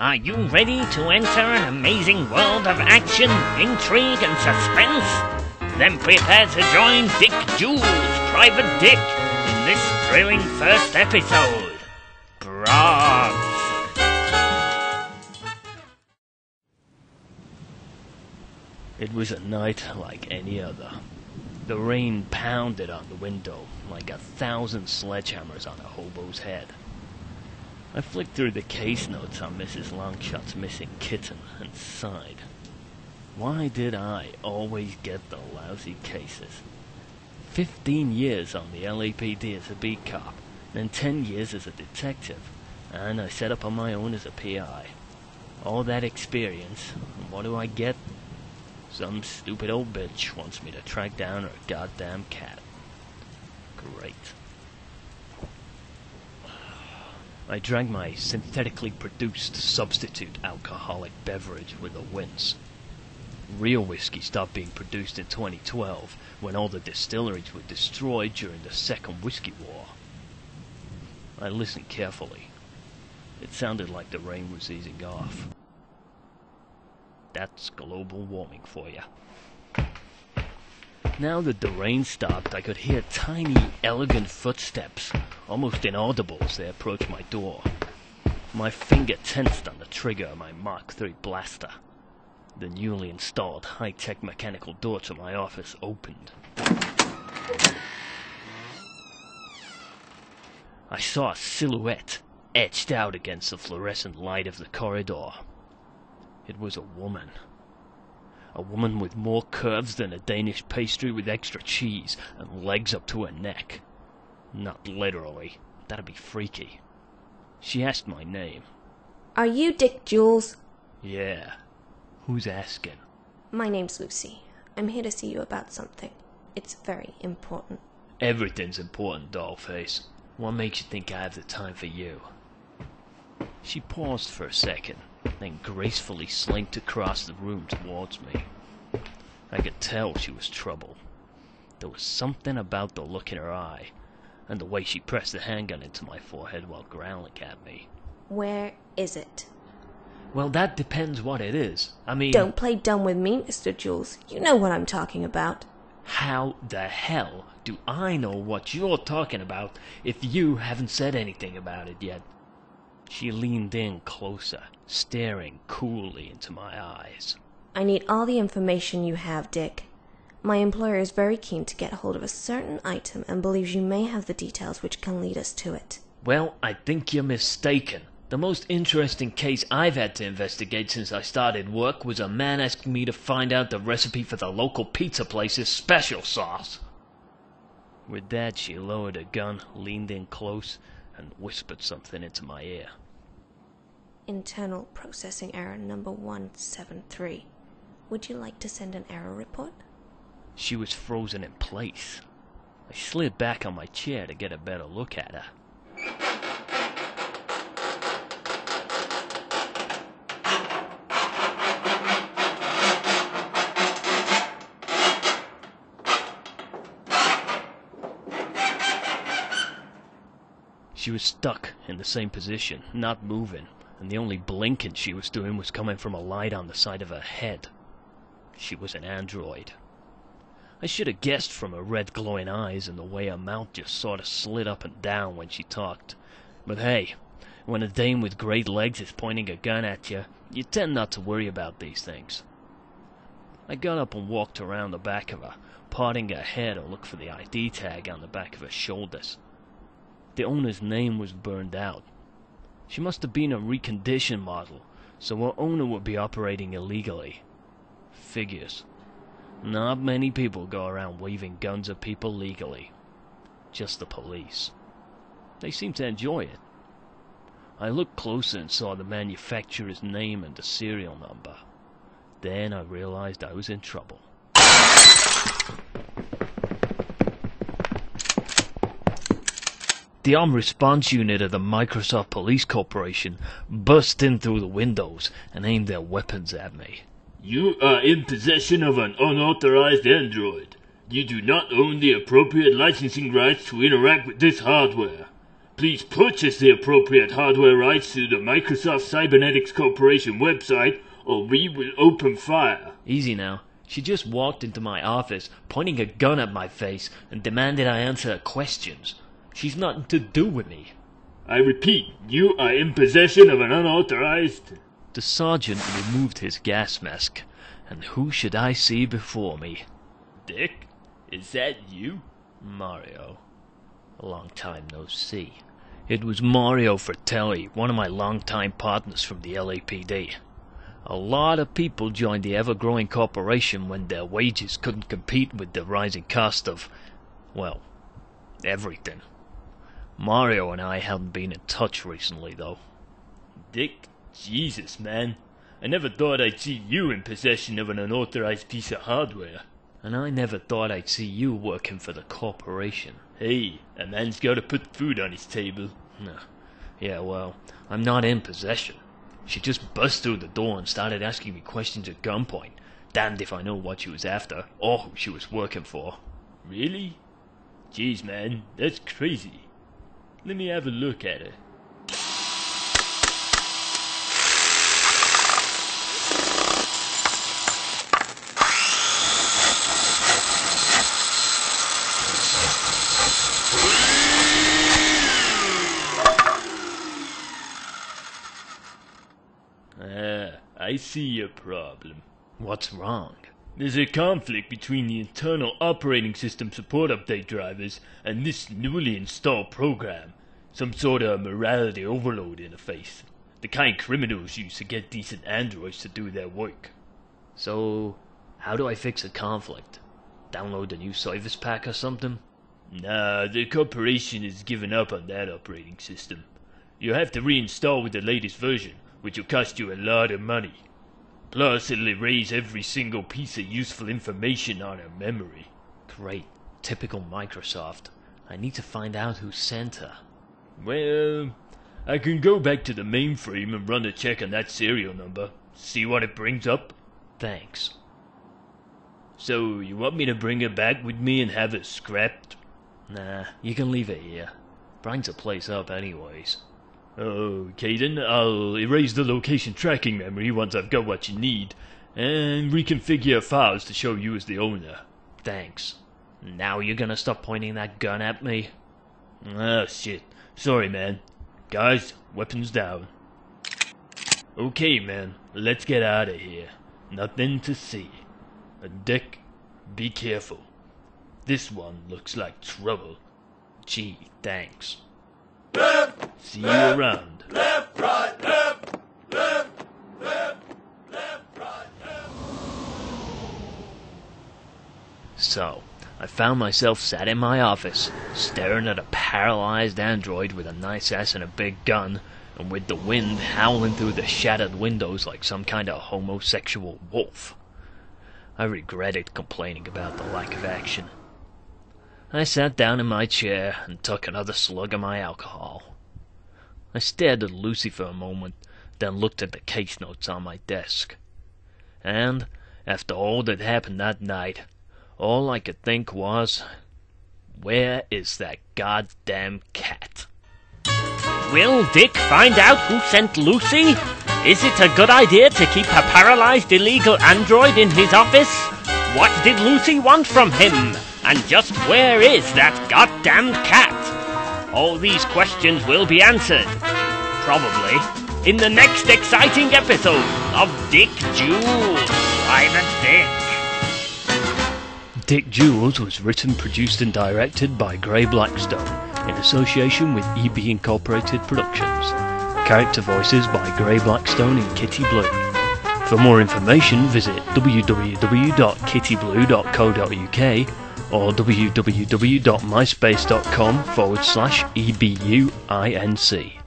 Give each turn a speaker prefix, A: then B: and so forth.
A: Are you ready to enter an amazing world of action, intrigue, and suspense? Then prepare to join Dick Jools, Private Dick, in this thrilling first episode. Bronx. It was a night like any other. The rain pounded on the window like 1,000 sledgehammers on a hobo's head. I flicked through the case notes on Mrs. Longshot's missing kitten and sighed. Why did I always get the lousy cases? 15 years on the LAPD as a beat cop, then 10 years as a detective, and I set up on my own as a PI. All that experience, and what do I get? Some stupid old bitch wants me to track down her goddamn cat. Great. I drank my synthetically produced substitute alcoholic beverage with a wince. Real whiskey stopped being produced in 2012 when all the distilleries were destroyed during the Second Whiskey War. I listened carefully. It sounded like the rain was easing off. That's global warming for you. Now that the rain stopped, I could hear tiny, elegant footsteps, almost inaudible as they approached my door. My finger tensed on the trigger of my Mark III blaster. The newly installed high-tech mechanical door to my office opened. I saw a silhouette etched out against the fluorescent light of the corridor. It was a woman. A woman with more curves than a Danish pastry with extra cheese and legs up to her neck. Not literally. That'd be freaky. She asked my name.
B: Are you Dick Jools?
A: Yeah. Who's asking?
B: My name's Lucy. I'm here to see you about something. It's very important.
A: Everything's important, dollface. What makes you think I have the time for you? She paused for a second, then gracefully slinked across the room towards me. I could tell she was troubled. There was something about the look in her eye, and the way she pressed the handgun into my forehead while growling at me.
B: Where is it?
A: Well, that depends what it is. I mean...
B: Don't play dumb with me, Mr. Jools. You know what I'm talking about.
A: How the hell do I know what you're talking about if you haven't said anything about it yet? She leaned in closer, staring coolly into my eyes.
B: I need all the information you have, Dick. My employer is very keen to get hold of a certain item and believes you may have the details which can lead us to it.
A: Well, I think you're mistaken. The most interesting case I've had to investigate since I started work was a man asking me to find out the recipe for the local pizza place's special sauce. With that, she lowered her gun, leaned in close, and whispered something into my ear.
B: Internal processing error number 173. Would you like to send an error report?
A: She was frozen in place. I slid back on my chair to get a better look at her. She was stuck in the same position, not moving, and the only blinking she was doing was coming from a light on the side of her head. She was an android. I should have guessed from her red glowing eyes and the way her mouth just sort of slid up and down when she talked. But hey, when a dame with great legs is pointing a gun at you, you tend not to worry about these things. I got up and walked around the back of her, parting her hair to look for the ID tag on the back of her shoulders. The owner's name was burned out. She must have been a reconditioned model, so her owner would be operating illegally. Figures. Not many people go around waving guns at people legally. Just the police. They seem to enjoy it. I looked closer and saw the manufacturer's name and the serial number. Then I realized I was in trouble. The armed response unit of the Microsoft Police Corporation burst in through the windows and aimed their weapons at me.
C: You are in possession of an unauthorized android. You do not own the appropriate licensing rights to interact with this hardware. please purchase the appropriate hardware rights through the Microsoft Cybernetics Corporation website, or we will open fire.
A: Easy now. She just walked into my office, pointing a gun at my face, and demanded I answer her questions. She's nothing to do with me.
C: I repeat, you are in possession of an unauthorized...
A: The sergeant removed his gas mask, and who should I see before me?
C: Dick, is that you?
A: Mario. A long time no see. It was Mario Fratelli, one of my longtime partners from the LAPD. A lot of people joined the ever-growing corporation when their wages couldn't compete with the rising cost of, well, everything. Mario and I haven't been in touch recently, though.
C: Dick, Jesus, man. I never thought I'd see you in possession of an unauthorized piece of hardware.
A: And I never thought I'd see you working for the corporation.
C: Hey, a man's gotta put food on his table.
A: Yeah, well, I'm not in possession. She just burst through the door and started asking me questions at gunpoint. Damned if I know what she was after, or who she was working for.
C: Really? Jeez, man, that's crazy. Let me have a look at her. I see your problem.
A: What's wrong?
C: There's a conflict between the internal operating system support update drivers and this newly installed program. Some sort of morality overload interface. The kind criminals use to get decent androids to do their work.
A: So, how do I fix a conflict? Download a new service pack or something?
C: Nah, the corporation has given up on that operating system. You'll have to reinstall with the latest version, which will cost you a lot of money. Plus, it'll erase every single piece of useful information on her memory.
A: Great. Typical Microsoft. I need to find out who sent her.
C: Well, I can go back to the mainframe and run a check on that serial number. See what it brings up?
A: Thanks.
C: So, you want me to bring her back with me and have her scrapped?
A: Nah, you can leave it here. Brings the place up anyways.
C: Okay then, I'll erase the location tracking memory once I've got what you need, and reconfigure your files to show you as the owner.
A: Thanks. Now you're gonna stop pointing that gun at me?
C: Ah, shit. Sorry, man. Guys, weapons down. Okay, man, let's get out of here. Nothing to see. Dick, be careful. This one looks like trouble.
A: Gee, thanks.
C: Left, see you around.
D: Left, right, left, left, left, right, left.
A: So, I found myself sat in my office, staring at a paralyzed android with a nice ass and a big gun, and with the wind howling through the shattered windows like some kind of homosexual wolf. I regretted complaining about the lack of action. I sat down in my chair and took another slug of my alcohol. I stared at Lucy for a moment, then looked at the case notes on my desk. And, after all that happened that night, all I could think was, where is that goddamn cat?
E: Will Dick find out who sent Lucy? Is it a good idea to keep a paralyzed illegal android in his office? What did Lucy want from him? And just where is that goddamn cat? All these questions will be answered, probably, in the next exciting episode of Dick Jools, Private Dick.
A: Dick Jools was written, produced and directed by Gray Blackstone, in association with ebinc Productions. Character voices by Gray Blackstone and Kitty Blue. For more information, visit www.kittyblue.co.uk or www.myspace.com/EBUINC.